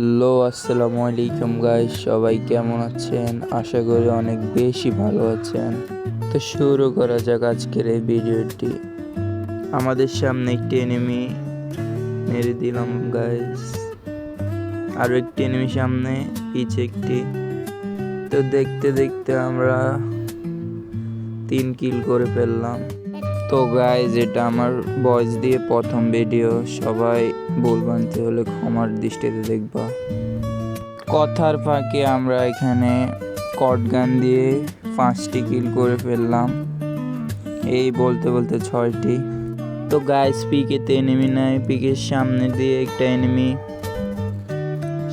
Hello, আসসালামু আলাইকুম guys, সবাই কেমন আছেন? আশা করি অনেক বেশি ভালো আছেন। তো শুরু করা যাক আজকের এই ভিডিওটি। আমাদের সামনে একটি এনিমি মেরে দিলাম গাইস, আরো একটি এনিমি সামনে, পিছে একটি। তো দেখতে দেখতে আমরা 3 কিল করে ফেললাম। তো গাইজ, এটা আমার ভয়েস দিয়ে প্রথম ভিডিও, সবাই ভুল বানতে হলে ক্ষমার দৃষ্টিতে দেখবা। কথার ফাঁকে আমরা এখানে কট গান দিয়ে 5টি কিল করে ফেললাম, এই বলতে বলতে 6টি। তো গাইজ, পিকেতে এনিমি নাই, পিকের সামনে দিয়ে একটা এনিমি,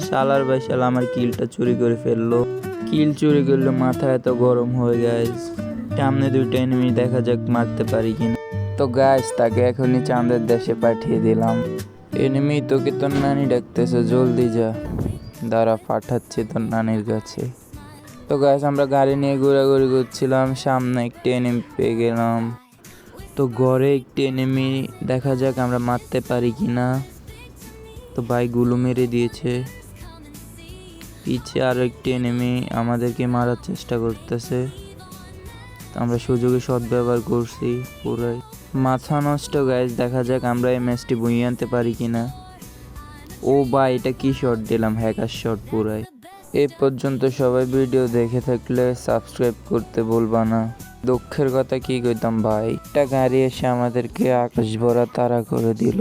শালার ভাই শালা আমার কিলটা চুরি করে ফেললো। কিল চুরি করলে মাথা এত গরম হয়ে গাইজ। সামনে 2টা এনিমি, দেখা যাক মারতে পারি কিনা। তো গাইজ, তাকে এখনই চাঁদের দেশে পাঠিয়ে দিলাম। এনিমি, তোকে তোর নানি ডাকতেছে, জলদি যা। দাঁড়া, পাঠাচ্ছি তোর নানির কাছে। তো গাইজ, আমরা গাড়ি নিয়ে ঘোরাঘুরি করছিলাম, সামনে একটি এনিমি পেয়ে গেলাম। তো ঘরে একটি এনিমি, দেখা যাক আমরা মারতে পারি কিনা। তো ভাই গুলো মেরে দিয়েছে। পিছে আরো একটি এনিমি আমাদেরকে মারার চেষ্টা করতেছে, আমরা সুযোগে সদ্ব্যবহার করছি পুরাই। মাথা নষ্ট গাইজ, দেখা যাক আমরা এই ম্যাচটি বইয়ে আনতে পারি কিনা। ও ভাই, এটা কি শট দিলাম, হ্যাকার শট পুরাই। এই পর্যন্ত সবাই ভিডিও দেখে থাকলে সাবস্ক্রাইব করতে ভুলবা না। দুঃখের কথা কি কইতাম ভাই, একটা গাড়ি এসে আমাদেরকে আকাশ ভরা তাড়া করে দিল।